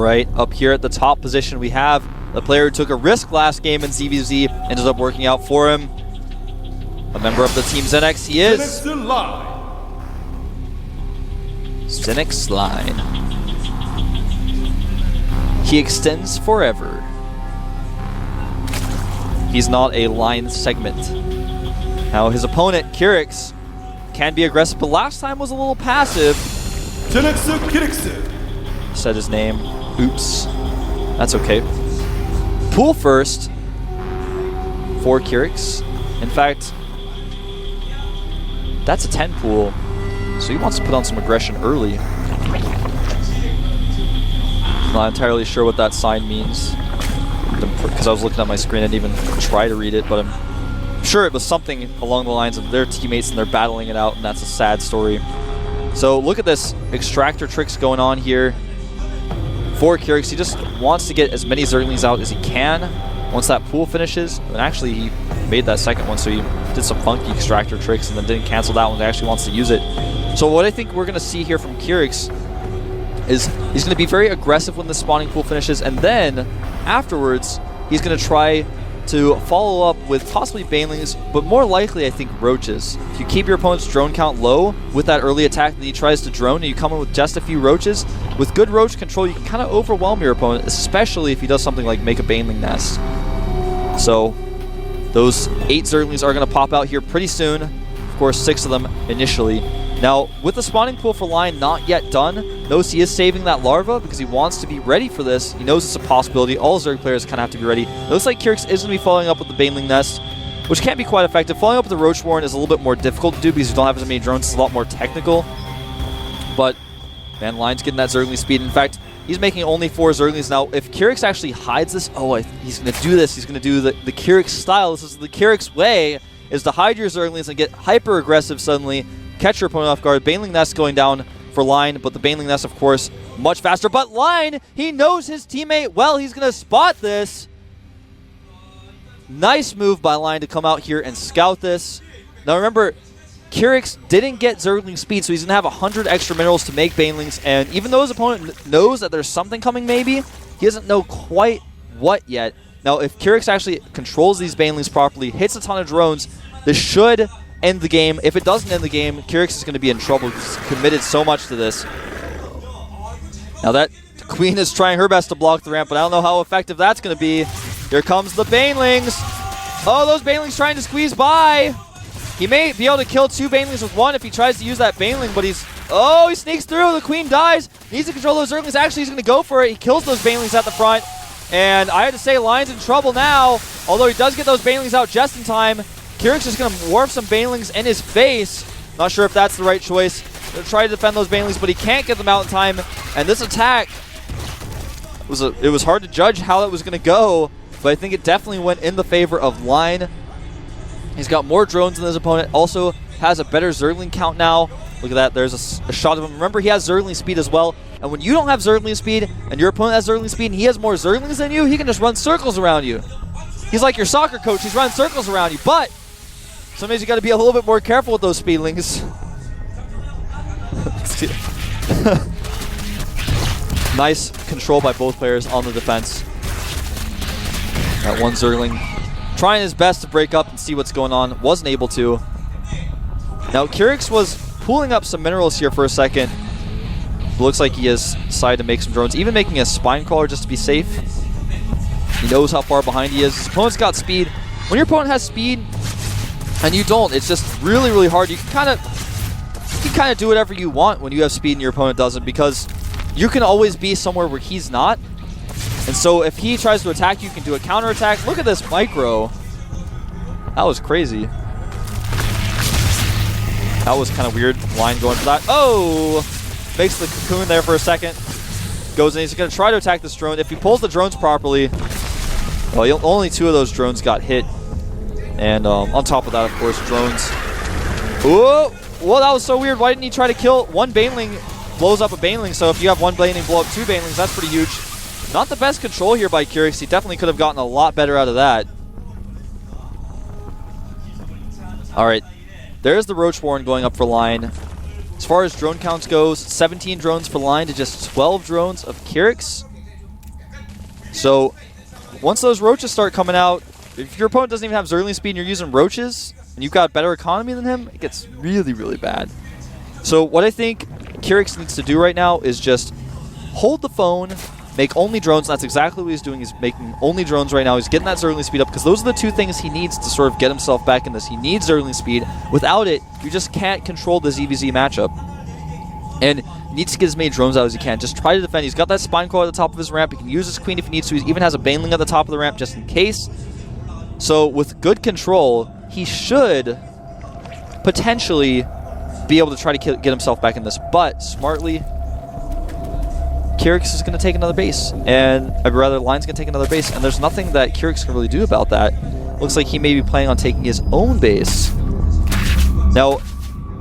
right, up here at the top position we have the player who took a risk last game in ZVZ, ended up working out for him. A member of the Team Zenex, he is. Zenex Line. He extends forever. He's not a line segment. Now his opponent, Kyrix, can be aggressive, but last time was a little passive. Said his name. Oops. That's okay. Pool first for Kyrix. In fact, that's a 10 pool, so he wants to put on some aggression early. Not entirely sure what that sign means, because I was looking at my screen and didn't even try to read it, but I'm sure it was something along the lines of their teammates and they're battling it out, and that's a sad story. So look at this extractor tricks going on here for Kyrix. He just wants to get as many Zerglings out as he can once that pool finishes. And actually, he made that second one, so he did some funky extractor tricks and then didn't cancel that one. He actually wants to use it. So what I think we're going to see here from Kyrix is he's going to be very aggressive when the spawning pool finishes, and then afterwards, he's going to try to follow up with possibly Banelings, but more likely, I think, Roaches. If you keep your opponent's drone count low with that early attack that he tries to drone, and you come in with just a few Roaches, with good Roach control, you can kind of overwhelm your opponent, especially if he does something like make a Baneling nest. So, those 8 Zerglings are going to pop out here pretty soon. Of course, 6 of them initially. Now, with the spawning pool for Line not yet done, notice he is saving that larva because he wants to be ready for this. He knows it's a possibility. All Zerg players kind of have to be ready. Looks like Kyrix is going to be following up with the Baneling nest, which can be quite effective. Following up with the Roach Warren is a little bit more difficult to do because you don't have as many drones. It's a lot more technical. But, man, Line's getting that Zergling speed. In fact, he's making only 4 Zerglings now. If Kyrix actually hides this, he's going to do this. He's going to do the Kyrix style. This is the Kyrix way, is to hide your Zerglings and get hyper-aggressive suddenly. Catch your opponent off guard. Baneling Nest going down for Line, but the Baneling Nest, of course, much faster. But Line, he knows his teammate well. He's going to spot this. Nice move by Line to come out here and scout this. Now remember, Kyrix didn't get Zergling speed, so he's going to have 100 extra minerals to make Banelings, and even though his opponent knows that there's something coming maybe, he doesn't know quite what yet. Now, if Kyrix actually controls these Banelings properly, hits a ton of drones, this should end the game. If it doesn't end the game, Kyrix is going to be in trouble because he's committed so much to this. Now that Queen is trying her best to block the ramp, but I don't know how effective that's going to be. Here comes the Banelings. Oh, those Banelings trying to squeeze by. He may be able to kill 2 Banelings with 1 if he tries to use that Baneling, but he sneaks through. The Queen dies. Needs to control those Zerglings. Actually, he's going to go for it. He kills those Banelings at the front. And I had to say, Line's in trouble now. Although he does get those Banelings out just in time. Kyrix is going to warp some Banelings in his face. Not sure if that's the right choice. He'll try to defend those Banelings, but he can't get them out in time. And this attack, it was hard to judge how that was going to go, but I think it definitely went in the favor of Line. He's got more drones than his opponent. Also has a better Zergling count now. Look at that. There's a shot of him. Remember, he has Zergling speed as well. And when you don't have Zergling speed and your opponent has Zergling speed and he has more Zerglings than you, he can just run circles around you. He's like your soccer coach. He's running circles around you. But sometimes you got to be a little bit more careful with those speedlings. Nice control by both players on the defense. That one Zergling trying his best to break up and see what's going on. Wasn't able to. Now, Kyrix was pulling up some minerals here for a second. Looks like he has decided to make some drones, even making a spine crawler just to be safe. He knows how far behind he is. His opponent's got speed. When your opponent has speed and you don't, it's just really, really hard. You can kind of do whatever you want when you have speed and your opponent doesn't, because you can always be somewhere where he's not. And so if he tries to attack you, you can do a counterattack. Look at this micro. That was crazy. That was kind of weird. Line going for that. Oh! Makes the cocoon there for a second. Goes in. He's going to try to attack this drone. If he pulls the drones properly, well, only 2 of those drones got hit. And on top of that, of course, drones. Whoa! Well, that was so weird. Why didn't he try to kill one Baneling? Blows up a Baneling. So if you have one Baneling blow up 2 Banelings, that's pretty huge. Not the best control here by Kyrix. He definitely could have gotten a lot better out of that. All right. There's the Roach Warren going up for Line. As far as drone counts goes, 17 drones for Line to just 12 drones of Kyrix. So once those roaches start coming out, if your opponent doesn't even have Zergling speed and you're using roaches, and you've got better economy than him, it gets really, really bad. So what I think Kyrix needs to do right now is just hold the phone, make only drones. That's exactly what he's doing. He's making only drones right now. He's getting that Zergling speed up because those are the two things he needs to sort of get himself back in this. He needs Zergling speed. Without it, you just can't control the ZVZ matchup. And he needs to get as many drones out as he can. Just try to defend. He's got that Spine Coil at the top of his ramp. He can use his Queen if he needs to. He even has a Baneling at the top of the ramp just in case. So with good control, he should potentially be able to try to get himself back in this. But smartly, Kyrix is going to take another base. And rather, Lion's going to take another base. And there's nothing that Kyrix can really do about that. Looks like he may be planning on taking his own base. Now,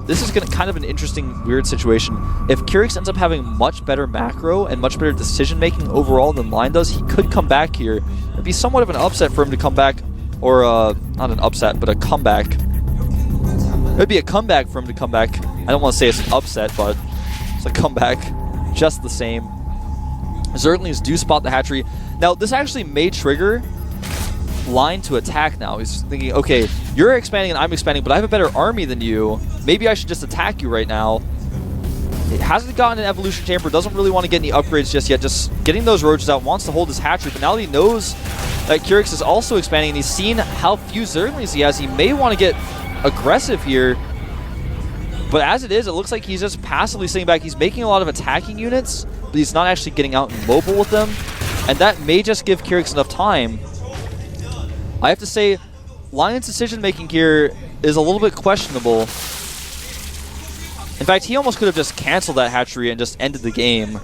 this is kind of an interesting, weird situation. If Kyrix ends up having much better macro and much better decision-making overall than Lion does, he could come back here. It would be somewhat of an upset for him to come back. Or, not an upset, but a comeback. It would be a comeback for him to come back. I don't want to say it's an upset, but it's a comeback just the same. Zerglings do spot the hatchery. Now, this actually may trigger Lion to attack now. He's thinking, okay, you're expanding and I'm expanding, but I have a better army than you. Maybe I should just attack you right now. It hasn't gotten an evolution chamber, doesn't really want to get any upgrades just yet. Just getting those roaches out, wants to hold his hatchery, but now that he knows that Kyrix is also expanding and he's seen how few Zerglings he has, he may want to get aggressive here. But as it is, it looks like he's just passively sitting back. He's making a lot of attacking units, but he's not actually getting out and mobile with them. And that may just give Kyrix enough time. I have to say, Lion's decision-making here is a little bit questionable. In fact, he almost could have just canceled that hatchery and just ended the game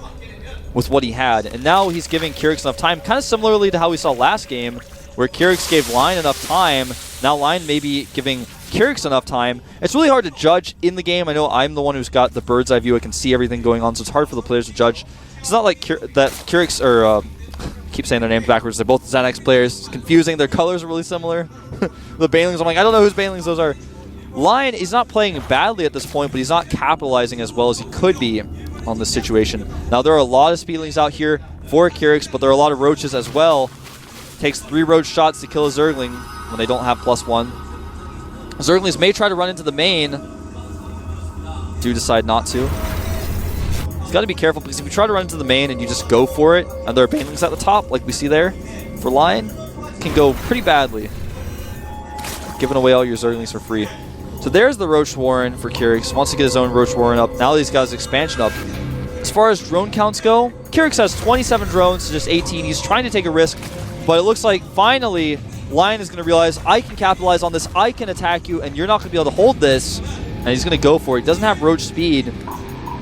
with what he had. And now he's giving Kyrix enough time, kind of similarly to how we saw last game, where Kyrix gave Lion enough time. Now Lion may be giving Kyrix enough time. It's really hard to judge in the game. I know I'm the one who's got the bird's eye view. I can see everything going on, so it's hard for the players to judge. It's not like that Kyrix, or keep saying their names backwards. They're both Xanax players. It's confusing. Their colors are really similar. The Banelings, I'm like, I don't know whose Banelings those are. Lion is not playing badly at this point, but he's not capitalizing as well as he could be on this situation. Now, there are a lot of Speedlings out here for Kyrix, but there are a lot of Roaches as well. Takes 3 Roach shots to kill a Zergling when they don't have +1. Zerglings may try to run into the main. Do decide not to. He's got to be careful, because if you try to run into the main and you just go for it, and there are Banelings at the top, like we see there, for Lion, it can go pretty badly. Giving away all your Zerglings for free. So there's the Roach Warren for Kyrix. Wants to get his own Roach Warren up. Now that he's got his expansion up. As far as drone counts go, Kyrix has 27 drones to just 18. He's trying to take a risk, but it looks like finally Lion is going to realize, I can capitalize on this, I can attack you, and you're not going to be able to hold this. And he's going to go for it. He doesn't have Roach speed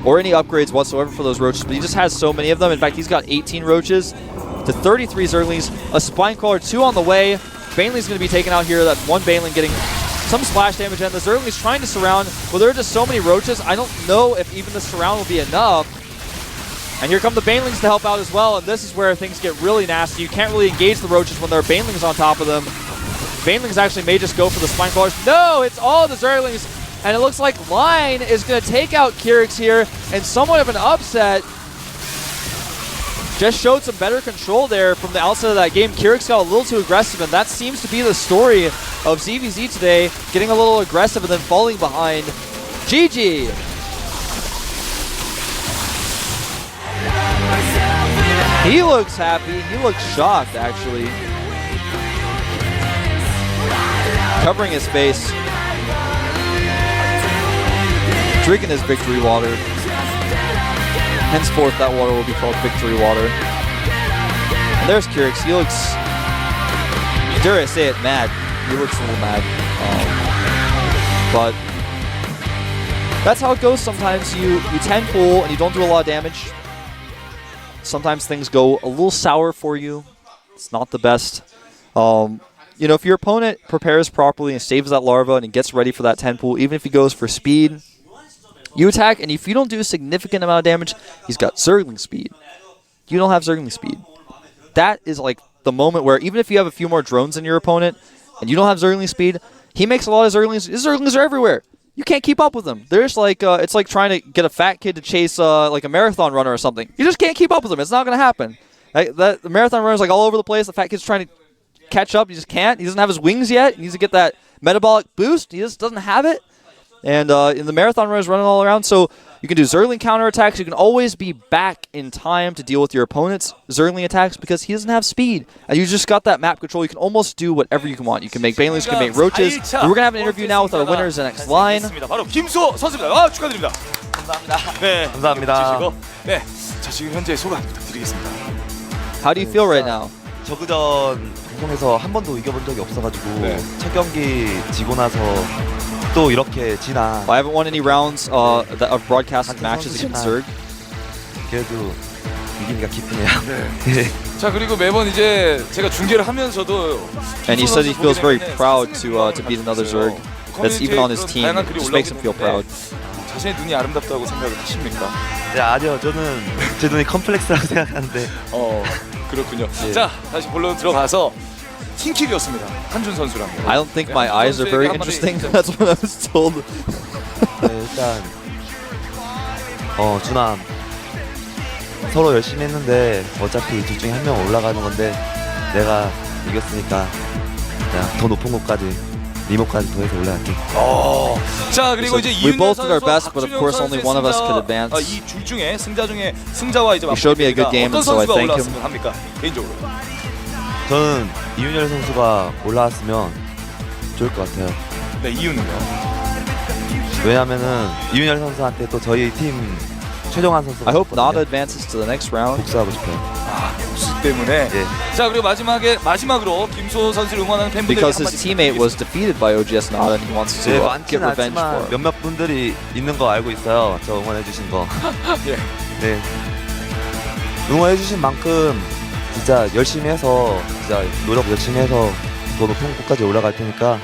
or any upgrades whatsoever for those Roaches, but he just has so many of them. In fact, he's got 18 Roaches to 33 Zerglings. A Spine Crawler, 2 on the way. Baneling's going to be taken out here. That one Baneling getting some splash damage, and the Zergling's trying to surround, but there are just so many Roaches, I don't know if even the surround will be enough. And here come the Banelings to help out as well, and this is where things get really nasty. You can't really engage the Roaches when there are Banelings on top of them. Banelings actually may just go for the Spine Crawlers. No, it's all the Zerglings, and it looks like Lion is going to take out Kyrix here, and somewhat of an upset. Just showed some better control there from the outset of that game. Kyrix got a little too aggressive, and that seems to be the story of ZVZ today, getting a little aggressive and then falling behind. GG! He looks happy. He looks shocked, actually. Covering his face. Drinking his victory water. Henceforth, that water will be called victory water. And there's Kyrix. He looks, dare I say it, mad. He looks a little mad. But that's how it goes sometimes. You 10 pull and you don't do a lot of damage. Sometimes things go a little sour for you. It's not the best. You know, if your opponent prepares properly and saves that larva and he gets ready for that 10 pull, even if he goes for speed, you attack, and if you don't do a significant amount of damage, he's got Zergling speed. You don't have Zergling speed. That is like the moment where even if you have a few more drones than your opponent and you don't have Zergling speed, he makes a lot of Zerglings. His Zerglings are everywhere. You can't keep up with them. There's like, it's like trying to get a fat kid to chase like a marathon runner or something. You just can't keep up with them. It's not going to happen. The marathon runner's like all over the place. The fat kid's trying to catch up. He just can't. He doesn't have his wings yet. He needs to get that metabolic boost. He just doesn't have it. And in the marathon runner's running all around. So you can do Zergling counterattacks. You can always be back in time to deal with your opponent's Zergling attacks because he doesn't have speed. And you just got that map control. You can almost do whatever you can want. You can make Banelings, you can make Roaches. We're going to have an interview now with our winners in next line. 바로 김수호 선수입니다. 축하드립니다. 감사합니다. 네, 감사합니다. 네, 자 지금 현재 소감 부탁드리겠습니다. How do you feel right now? 저그전 방송에서 한 번도 이겨본 적이 없어가지고 네. 첫 경기 지고 나서 또 이렇게 지나 I haven't won any rounds of broadcasted matches against Zerg. 그래도 이기니까 기쁘네요. 네. 자 그리고 매번 이제 제가 중계를 하면서도 And he says he feels very proud to beat another Zerg. That's even on his team. It just makes him feel proud. 자신의 눈이 아름답다고 생각을 하십니까? 네, 아니요. 저는 제 눈이 컴플렉스라고 생각하는데. 그렇군요. 네. 자 다시 본론 들어가서 팀킬이었습니다. 한준 선수랑. I don't think my eyes are very interesting. That's what I was told. 네, 일단 준함 서로 열심히 했는데 어차피 둘 중에 한 명 올라가는 건데 내가 이겼으니까 그냥 더 높은 곳까지 리모까지 더해서 올라갈게. 자 그리고 이제 We 이윤열 both did our 선수와 best, but of course only one of us could advance. 이둘 중에 승자 중에 승자와 이제 He showed me a good game, 어떤 so I 선수가 thank him. 올라왔으면 합니까? 개인적으로. 저는 이윤열 선수가 올라왔으면 좋을 것 같아요. 네 이유는요. 왜냐면은 이윤열 선수한테 또 저희 팀 최종환 선수가 I hope 있거든요. Nada advances to the next round. 복수하고 싶어요. 복수 때문에. 예. 자 그리고 마지막으로 김수호 선수를 응원하는 팬분들에게 Because his 한마디 teammate was defeated by OGS Nada and he wants to 네, get 많지는 revenge for 않지만 him. 몇몇 분들이 있는 거 알고 있어요. 저 응원해 주신 거. 예. 네. 응원해 주신 만큼 진짜 열심히 해서 진짜 노력 열심히 해서 더 높은 곳까지 올라갈 테니까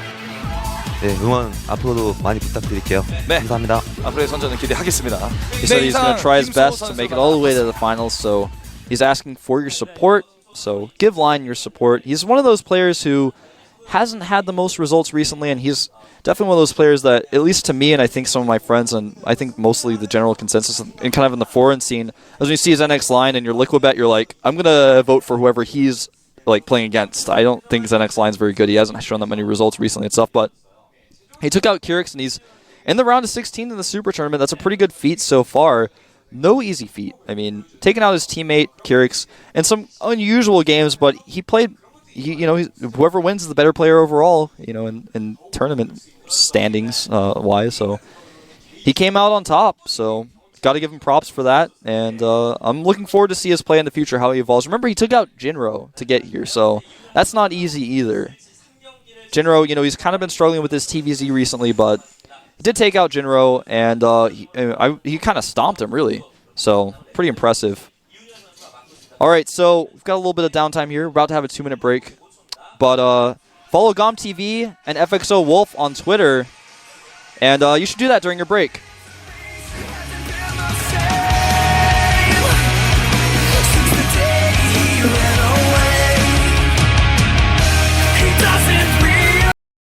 네, 응원 앞으로도 많이 부탁드릴게요. 네. 감사합니다. 앞으로의 선전을 기대하겠습니다. He said he's going to try his best to make it all the way to the finals, so he's asking for your support. So give Line your support. He's one of those players who hasn't had the most results recently, and he's definitely one of those players that, at least to me and I think some of my friends, and I think mostly the general consensus and kind of in the foreign scene, as when you see his NX line and your Liquid Bet, you're like, I'm going to vote for whoever he's like playing against. I don't think his NX line's very good. He hasn't shown that many results recently and stuff, but he took out Kyrix, and he's in the round of 16 in the Super Tournament. That's a pretty good feat so far. No easy feat. I mean, taking out his teammate, Kyrix, in some unusual games, but he played, whoever wins is the better player overall, in tournament standings wise. So he came out on top, so got to give him props for that. And I'm looking forward to see his play in the future, how he evolves. Remember, he took out Jinro to get here, so that's not easy either. Jinro, he's kind of been struggling with his TVZ recently, but he did take out Jinro, and he kind of stomped him, really. So, pretty impressive. All right, so we've got a little bit of downtime here. We're about to have a 2-minute break. But follow GOMTV and FXO Wolf on Twitter, and you should do that during your break.